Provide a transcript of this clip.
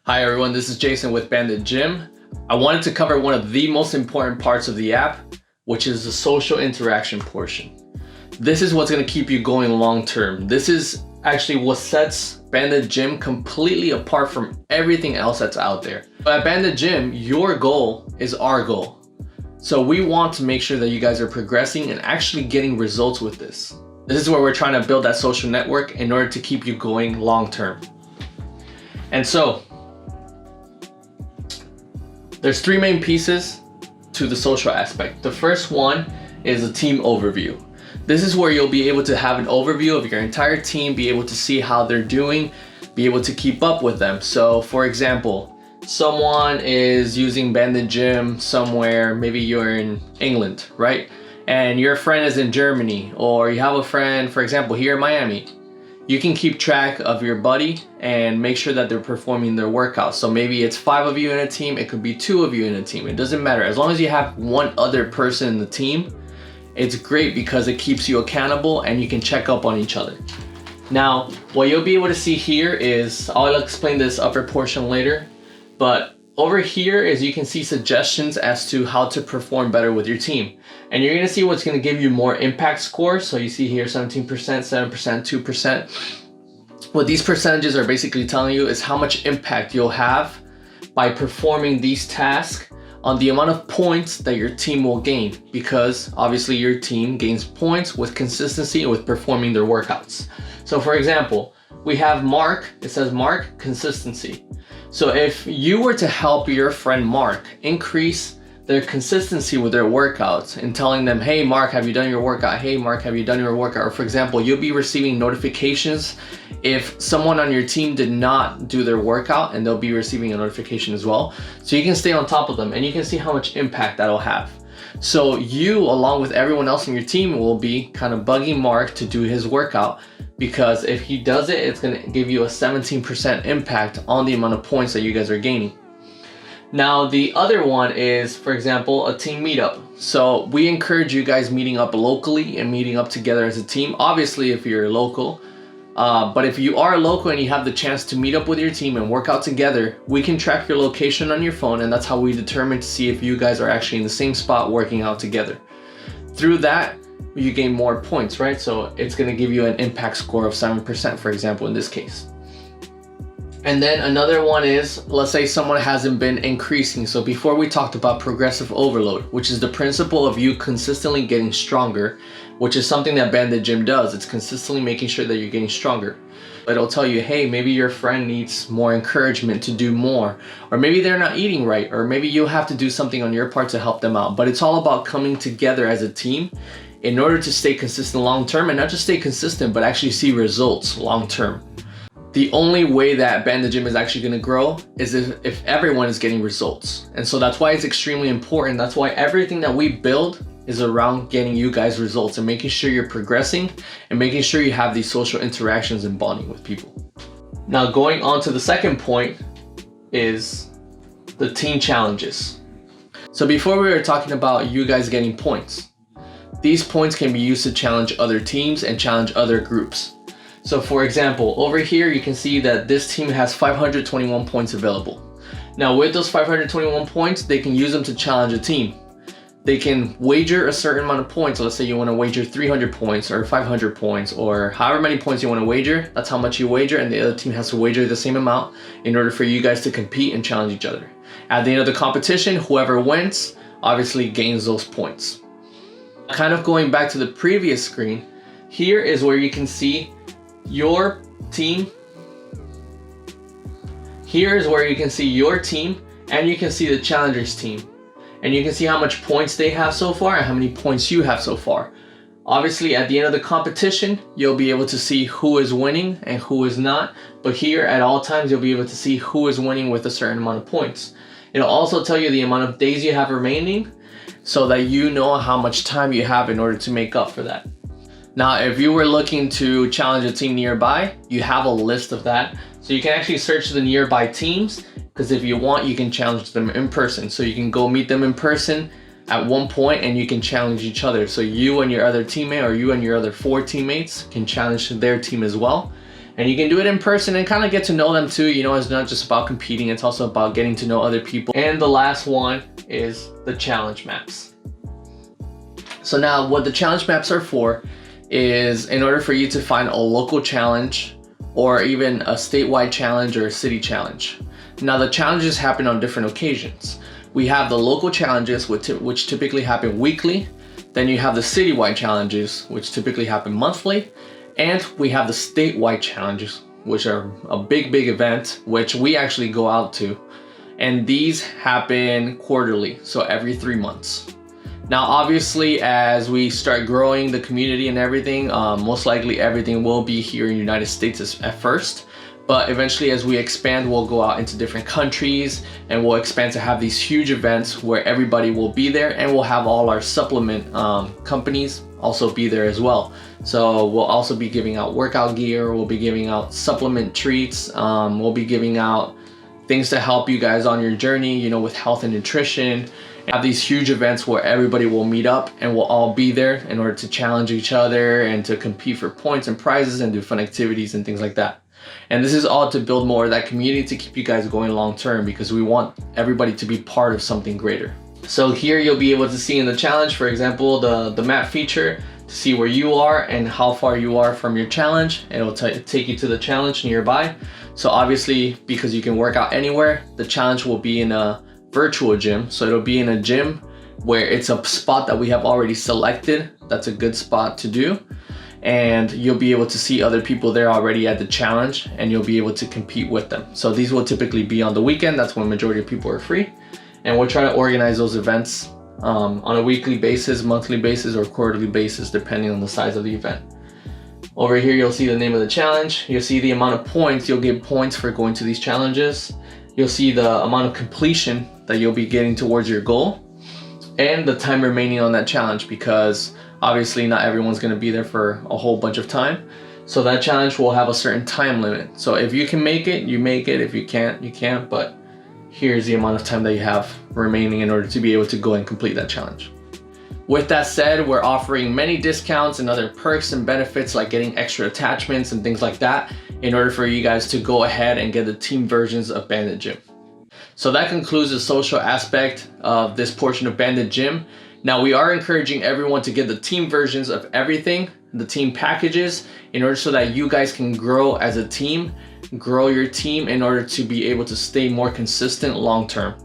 Hi everyone, this is Jason with Bandit Gym. I wanted to cover one of the most important parts of the app, which is the social interaction portion. This is what's going to keep you going long term. This is actually what sets Bandit Gym completely apart from everything else that's out there. But at Bandit Gym, your goal is our goal. So we want to make sure that you guys are progressing and actually getting results with this. This is where we're trying to build that social network in order to keep you going long term. And so, there's three main pieces to the social aspect. The first one is a team overview. This is where you'll be able to have an overview of your entire team, be able to see how they're doing, be able to keep up with them. So for example, someone is using Bandit Gym somewhere, maybe you're in England, right? And your friend is in Germany, or you have a friend, for example, here in Miami. You can keep track of your buddy and make sure that they're performing their workouts. So maybe it's 5 of you in a team, it could be 2 of you in a team. It doesn't matter. As long as you have one other person in the team, it's great because it keeps you accountable and you can check up on each other. Now, what you'll be able to see here is, I'll explain this upper portion later, but over here is you can see suggestions as to how to perform better with your team. And you're gonna see what's gonna give you more impact scores. So you see here 17%, 7%, 2%. What these percentages are basically telling you is how much impact you'll have by performing these tasks on the amount of points that your team will gain, because obviously your team gains points with consistency and with performing their workouts. So for example, we have Mark, it says Mark, consistency. So if you were to help your friend Mark increase their consistency with their workouts and telling them, hey Mark, have you done your workout? Hey Mark, have you done your workout? Or for example, you'll be receiving notifications if someone on your team did not do their workout, and they'll be receiving a notification as well. So you can stay on top of them and you can see how much impact that'll have. So you, along with everyone else in your team, will be kind of bugging Mark to do his workout, because if he does it, it's gonna give you a 17% impact on the amount of points that you guys are gaining. Now, the other one is, for example, a team meetup. So we encourage you guys meeting up locally and meeting up together as a team. Obviously, if you're local, but if you are local and you have the chance to meet up with your team and work out together, we can track your location on your phone, and that's how we determine to see if you guys are actually in the same spot working out together. Through that, you gain more points, right? So it's gonna give you an impact score of 7%, for example, in this case. And then another one is, let's say someone hasn't been increasing. So before we talked about progressive overload, which is the principle of you consistently getting stronger, which is something that Bandit Gym does. It's consistently making sure that you're getting stronger. It'll tell you, hey, maybe your friend needs more encouragement to do more, or maybe they're not eating right, or maybe you have to do something on your part to help them out. But it's all about coming together as a team in order to stay consistent long term, and not just stay consistent, but actually see results long term. The only way that Bandit Gym is actually going to grow is if everyone is getting results. And so that's why it's extremely important. That's why everything that we build is around getting you guys results and making sure you're progressing and making sure you have these social interactions and bonding with people. Now, going on to the second point is the team challenges. So before we were talking about you guys getting points. These points can be used to challenge other teams and challenge other groups. So for example, over here you can see that this team has 521 points available. Now with those 521 points, they can use them to challenge a team. They can wager a certain amount of points. So let's say you want to wager 300 points or 500 points, or however many points you want to wager, that's how much you wager, and the other team has to wager the same amount in order for you guys to compete and challenge each other. At the end of the competition, whoever wins obviously gains those points. Kind of going back to the previous screen, here is where you can see your team. Here is where you can see your team, and you can see the challengers team. And you can see how much points they have so far and how many points you have so far. Obviously, at the end of the competition, you'll be able to see who is winning and who is not. But here at all times, you'll be able to see who is winning with a certain amount of points. It'll also tell you the amount of days you have remaining, so that you know how much time you have in order to make up for that. Now, if you were looking to challenge a team nearby, you have a list of that. So you can actually search the nearby teams, because if you want, you can challenge them in person. So you can go meet them in person at one point and you can challenge each other. So you and your other teammate, or you and your other 4 teammates, can challenge their team as well. And you can do it in person and kind of get to know them too. You know, it's not just about competing, it's also about getting to know other people. And the last one is the challenge maps. So now what the challenge maps are for is in order for you to find a local challenge or even a statewide challenge or a city challenge. Now the challenges happen on different occasions. We have the local challenges which typically happen weekly. Then you have the citywide challenges which typically happen monthly. And we have the statewide challenges, which are a big event, which we actually go out to. And these happen quarterly, so every 3 months. Now, obviously, as we start growing the community and everything, most likely everything will be here in the United States at first. But eventually, as we expand, we'll go out into different countries and we'll expand to have these huge events where everybody will be there, and we'll have all our supplement companies also be there as well. So we'll also be giving out workout gear, we'll be giving out supplement treats, we'll be giving out things to help you guys on your journey, you know, with health and nutrition. Have these huge events where everybody will meet up and we'll all be there in order to challenge each other and to compete for points and prizes and do fun activities and things like that. And this is all to build more of that community to keep you guys going long term, because we want everybody to be part of something greater. So here you'll be able to see in the challenge, for example, the map feature to see where you are and how far you are from your challenge. And it'll take you to the challenge nearby. So obviously, because you can work out anywhere, the challenge will be in a virtual gym. So it'll be in a gym where it's a spot that we have already selected. That's a good spot to do. And you'll be able to see other people there already at the challenge, and you'll be able to compete with them. So these will typically be on the weekend. That's when majority of people are free. And we'll try to organize those events on a weekly basis, monthly basis, or quarterly basis, depending on the size of the event. Over here, you'll see the name of the challenge. You'll see the amount of points. You'll get points for going to these challenges. You'll see the amount of completion that you'll be getting towards your goal, and the time remaining on that challenge, because obviously not everyone's going to be there for a whole bunch of time. So that challenge will have a certain time limit. So if you can make it, you make it. If you can't, you can't. But here's the amount of time that you have remaining in order to be able to go and complete that challenge. With that said, we're offering many discounts and other perks and benefits, like getting extra attachments and things like that, in order for you guys to go ahead and get the team versions of Bandit Gym. So that concludes the social aspect of this portion of Bandit Gym. Now we are encouraging everyone to get the team versions of everything, the team packages, in order so that you guys can grow as a team, grow your team in order to be able to stay more consistent long term.